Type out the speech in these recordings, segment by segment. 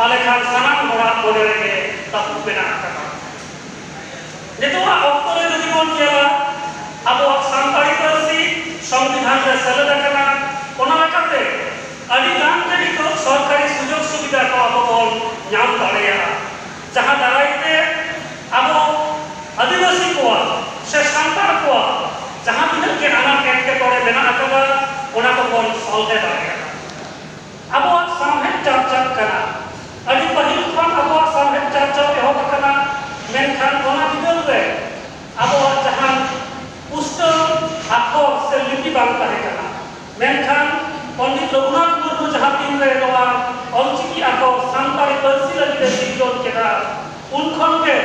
ताले खान सानाम होड़ा बोले के तब बेना करा नितोआ ऑक्टोबर जो जीवन केला अब सांताली पार्सी संविधान रे सेलेद कना ओना लेकाते अडी गान के नितो सरकारी सुजोग सुविधा को अब बोल नाम दाड़ेया जहां दाराइते अब आदिवासी को से सांताल को जहां बिना के आना के तोड़े बेना करा ओना को बोल सॉल्व दाड़ेया अब सामने चर्चा करा अडी पहिल खन अब सामने चर्चा एहो कना मेनखान ओना बिगल रे अब जहां पुस्तक आखर से लिपि बांग ताहे कना मेनखान पंडित रघुनाथ मुर्मू जहां दिन रे नवा ऑलचिकी आखर सांताली पार्सी लगी सिजोन केदा उनखन के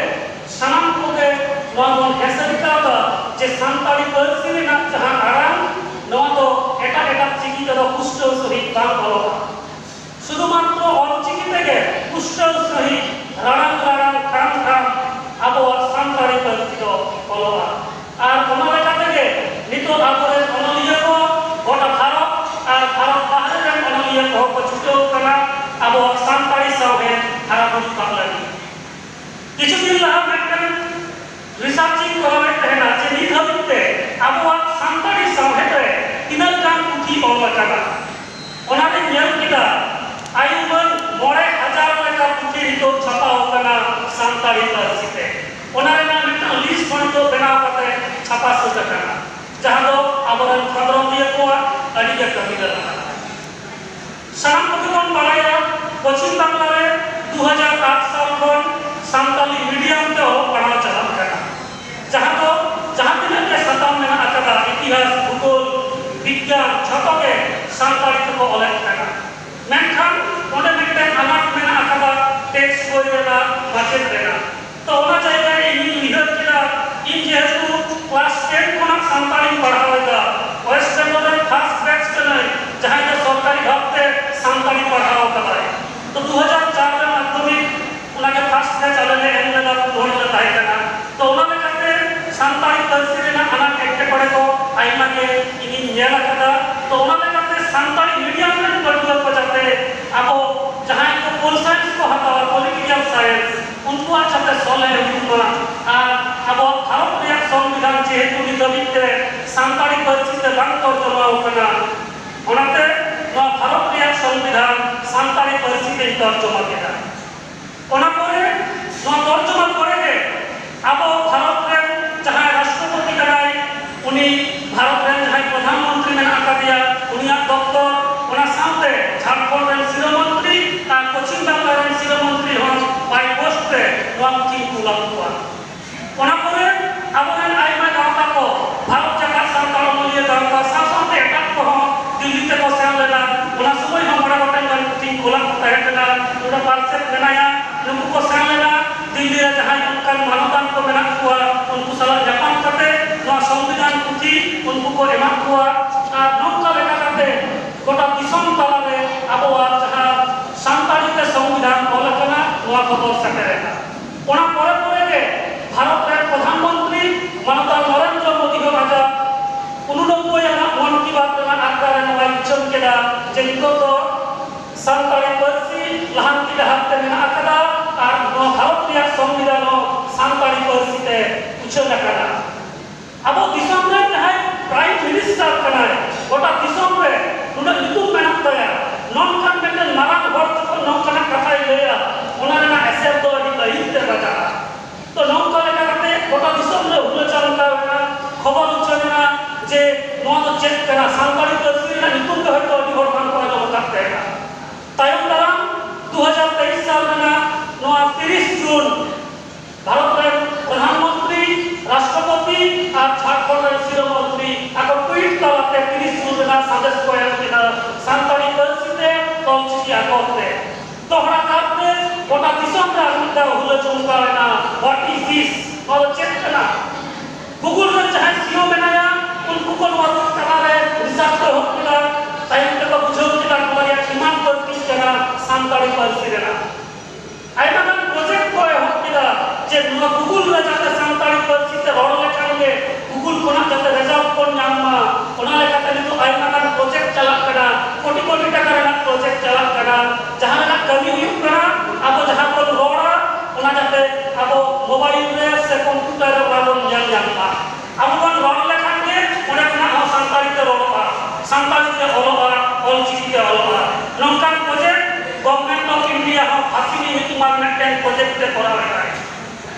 सानाम कोगे नवा मन हेसरिका दा जे सांताली पार्सी रे ना जहां आराम नवा तो एटा एटा चिकी तो पुस्तक सहित बांग बोलो शुधुमात्र ऑलचिकी तेगे पुस्तक सहित राणांग राणांग खाम खाम अब सांताली पार्सी दो बोलोआ আর কোনালে কাটেগে নিতো আগরে অনলিয়া কো গোটা ভারত আর ভারত বাহিরে রে অনলিয়া কো ছুটো কনা আবো সান্তালি সাহে আরাবত বাংলানি কিছুদিন লাহা মেকন রিসার্চিং করাবে তেনা যে নিধাবিতে আবো সান্তালি সাহে রে তিনাল গান পুথি বলা কানা ওনারে নিয়ম কিটা আয়ুমান 9000 লেখা পুথি নিতো ছাপা হকনা সান্তালি পার্সিতে ওনারে না একটা লিস্ট বন্ধ বেনাও করতে ছাপা শুরু করা जहां दो आबरन खबरों दिए को अड़ी के कमी लगा साम प्रतिकोण बालाया पश्चिम बांग्ला रे 2008 साल खन सांताली मीडियम ते पढ़ा चला करा जहां दिन के सताम में आकदा इतिहास भूगोल विज्ञान छतो के सांताली को ओले करा मेनखान ओने मिटे अनाट में आकदा टेक्स्ट कोई रेना माचेत रेना तो ओना चाहिए इन लिहर किला इन जेहतु क्लास 10 कोना सांताली पढ़ावेगा वेस्ट बेंगल रे फर्स्ट बैच चले जहां के सरकारी भागते सांताली पढ़ाओ कबाय तो 2004 में माध्यमिक उना के फर्स्ट बैच चले ने एन लगा बोल बताए कना तो उना में कहते सांताली पार्सी रे ना आना के पढ़े को आइमा के इनी नेला कदा तो उना में कहते सांताली मीडियम में पढ़ो को जाते अब जहां को पोल साइंस को हटावा पॉलिटिकल साइंस उनको अच्छा सोले हुआ अब भारत रे संविधान जेहेतु निदबिते सांताली पार्सी ते बांग तर्जमा होकना ओनाते नो भारत रे संविधान सांताली पार्सी ते तर्जमा केदा ओना परे नो तर्जमा करे के अब भारत रे जहां राष्ट्रपति कनाय उनी भारत रे जहां प्रधानमंत्री में आका दिया उनिया दफ्तर ओना साथे झारखंड रे शिरो मंत्री आ पश्चिम बांग्ला रे शिरो मंत्री हन बाय पोस्ट ते वामकी कुलाम हुआ ओना परे आबोन आइमा गांता को भारत जगह सरकार मूल्य गांता साथे एटा को दिल्ली ते को सेलेना ओना समय हम बड़ा बड़ा गन ती कुलाम तहतना ओना पार्सेल बनाया नुकु को सेलेना दिल्ली रे जहां उनका मानवतान को बना हुआ उनको सलाह जापान करते नो संविधान पुथी उनको को एमा हुआ आ नौका लेका करते गोटा दिसम तला रे आबो जहां सांताली के संविधान बोलकना नो खबर सकेरेना ओना परे परे के भारत रे प्रधानमंत्री मानवता नरेंद्र मोदी को राजा 89 ना मन की बात ना आकार नो इच्छन केदा जे निको तो सांताली पार्सी लहांती हाते में आकदा आर नो भारत रे संविधान सांताली पार्सी ते उछल करा अब दिसम रे है प्राइम मिनिस्टर कना गोटा दिसम रे नुना नितु मेनत तया नॉन कन्वेंशन मारान हर तो नॉन कना कथा लेया ओना ना एसेर तो अडी लहित ते बजा तो नॉन कले करते गोटा दिसम रे हुल चलता खबर उछलना जे नो तो चेक करा सांताली पार्सी ना नितु के हतो अडी हर मान को जो करते है तायम दाराम 2023 साल में नो 30 जून भारत रे प्रधानमंत्री राष्ट्रपति और झारखंड रे शिरो मंत्री आको ट्वीट करते 30 जून ना संदेश को एना सांताली पार्सी ते तौलची आकोते तोहरा काते गोटा दिसम रे आगुता हुल चुनकाना व्हाट इज दिस और चेक करना गूगल रे चाहे सीओ बनाया उनको को मदद करा रे रिसर्च हो किला टाइम तक बुझो किला तुम्हारी ईमान करती करा सांताली पार्सी रे ना आइमा ना प्रोजेक्ट को हो किला जे गूगल रे जाते सांताली पार्सी ते रोड लेखांगे गूगल कोना जाते रिजल्ट कोन नाममा कोना लेखाते तो आइमा ना प्रोजेक्ट चला करा कोटी कोटी टका रे प्रोजेक्ट चला करा जहां ना कमी हुई करा Abu bang rol lekhan ke onde khona santali te roloa santali te oloa olchiki te oloa nongkan project government of India ho hasini nyutuman meten project te koraw eda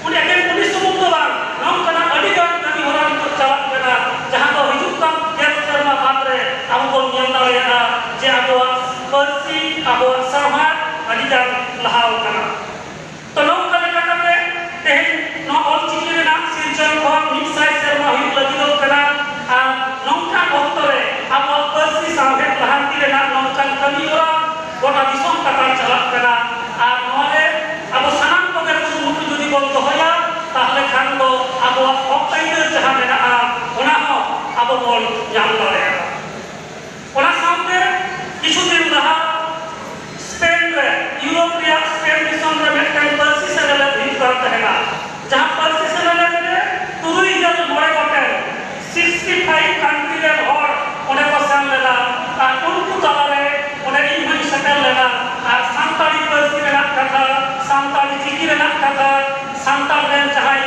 uni eken pulis sumung do bang nongkana adi gan kami hora ni chalak kena jahan do hijuk kan gel serma batre abu bon nyal daweda je abuak persi abuak sarmat adi gan lahau kana to nongkana kate teh no olchiki rena sirjan khon nisai serma hit lagi do kana nongkan oktore abuak persi samhet lahanti rena nongkan kami hora gota disom kata chalak kena ar noe abu sanam koger sumutu jodi bon dohoya tahle khan do abu oktaider jahan mena ona ho abu bon nyam dare ona samte kichu din laha Spain re Europe re Spain disom re mektan persi sele bhit karta hena jahan persi sele re turui jal more goten 65 country re hor one ko sam lela ar unku talare one inhani satel lela ar santali persi rena katha santali chiki rena katha santal ren jahai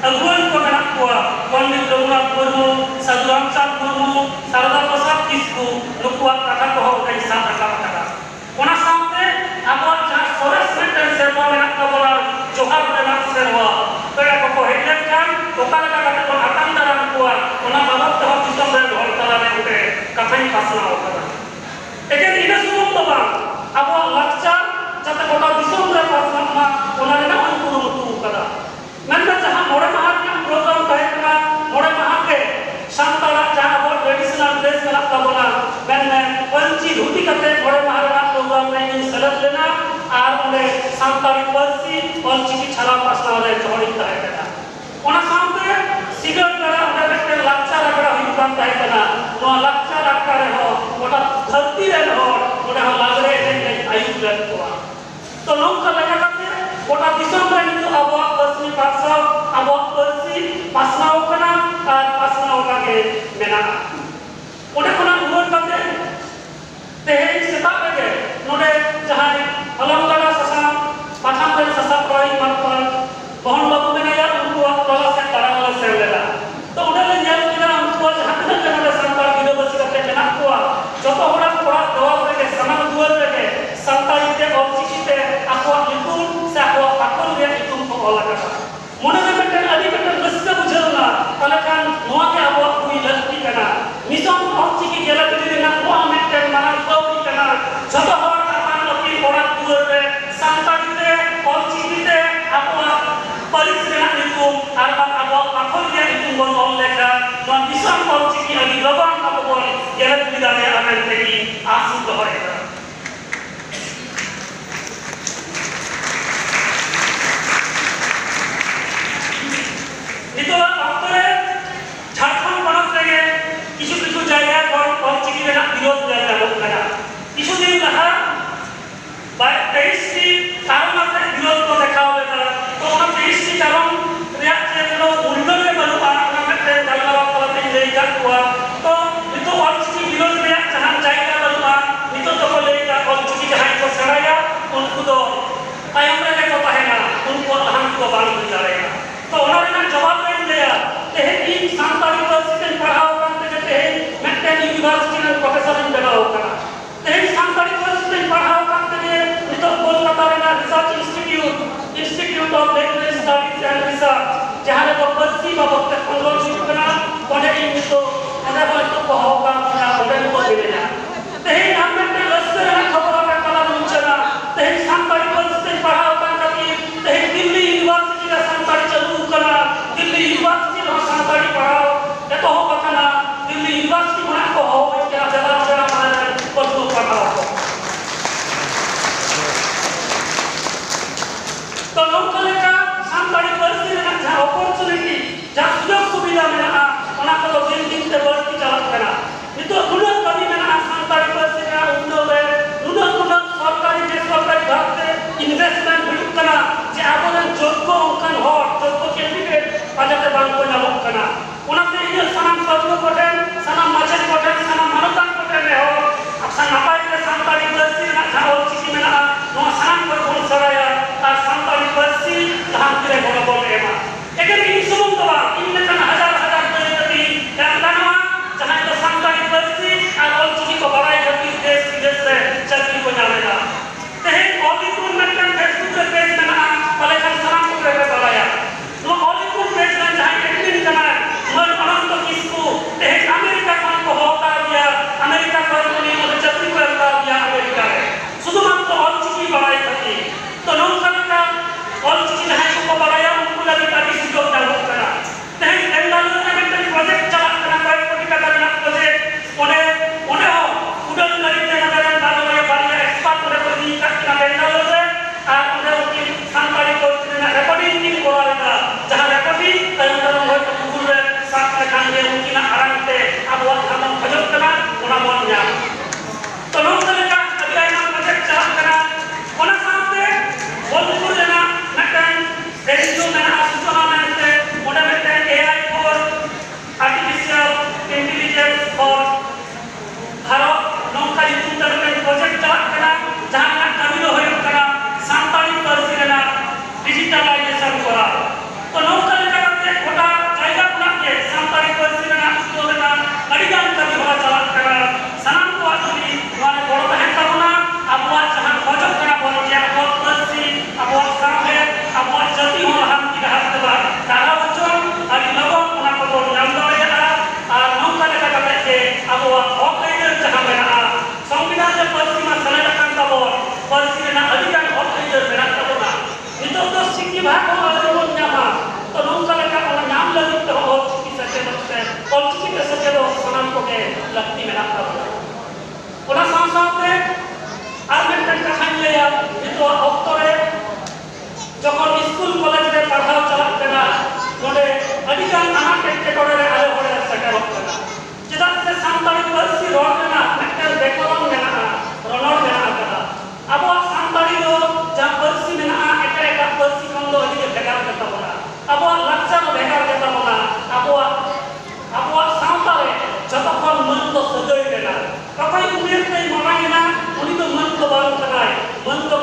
aguan ko menak kuwa Pandit Raghunath Murmu Sadhu Ramchand Murmu Sarada Prasad Kisku nukuat kata ko kai sa kata ona samte abuak jahan forest maintain serwa menak tabala johar menak serwa pera ko hedlen kan okala kata ko atang daran kuwa ona babak tahu disom ren hol talare ute kathai pasna okala eken ina sumum to bang abuak lakchar jate kota disom re pasna ma ona rena ankuru mutu kada menna jahan more mahatma program kahena more mahake santala jahan abor traditional dress menak tabala menne panchi dhuti kate more mahara program re selat lena ar ole santali persi olchiki chala pasna re johori kahena ona samte sigar kara ona bette lakchar akara hukan kahena no lakchar akare ho ota dharti re ho ona lagre re ayub le toa to nongka lega kate ota disom re nitu abuak persi pasna abuak persi pasna okana ar pasna okage mena ode kona umur kate tehei setak lege node jahai alam gada sasa patham re sasa proi marpal mohon babu menaya unkuak tola se tarang le selela to ode le nyal kina unkuak jahan jana santal gido basi kate mena kuwa joto hora pora doa rege saman dual rege santal ite olchiki te akuak nyutum se akuak pakol re nyutum ko ola kata mone re meten adi meten raska bujhauna tale kan noa ke abuak kui lakti kana mission olchiki jela kiri na noa meten manang tauri kana joto hora akan loki ora dual re santal ite olchiki te akuak paris re nyutum arban abuak pakol re nyutum bon ol lekha noa mission olchiki adi rabang abu bon jela kiri dane amen tegi asu dohore itulah aktore Jharkhand ponot rege kichu jaya kon olchiki rena birod jayabot kana kichu din laha bai 23 ti karon ate birod ko dekhao lena to ona 23 ti karon reak chelo ullon re balu ana mete dalawat palate lei jakwa to itu olchiki birod reak jahan jayga balu itu to ko lei ka olchiki jahan ko saraya unku do tayam re ko tahena unku lahan ko bang bicarega to ona rena jawab tehei santali persi padhao kan tehei meten university ren professor in benao kana tehei santali persi padhao kan nito kolkata rena research institute of language studies and research jahare ko persi babak te kholon kana one nito ona hoyto pahao kan na oden ko bilena tehei nammete raster na khabar ka kala munchana tehei santali persi padhao kan tehei Delhi university ra santali chalu kana Delhi university santali padhao eto ho bakana Delhi university mana ko ho kya jala mana kotu padhao to nongkale ka santali persi rena ja opportunity ja sujog subida mena ona ko din din te barti chalak kana nito guna kami mena santali persi ra undo re nuna ᱱᱤᱛᱚᱜ ᱚᱠᱛᱚ ᱨᱮ যখন school college রে পড়াও চালাত কানা নডে আদিগান আনাট এটকেটরে রে আলে হড়ে সেটেরক কানা চেদাক সে সান্তাড়ি পার্সি রড় কানা একটা ব্যাকরণ মেনা রনড় মেনা কানা আবো সান্তাড়ি দো যা পার্সি মেনা এটা এটা পার্সি কম দো আদিকে ভেগার কাতা বনা আবো লাকচার ভেগার কাতা বনা আবো সান্তাড়ে যতক্ষণ মন তো সজই মেনা তখন উমের তাই মারাইনা উনি তো মন তো বারণ কানায় মন তো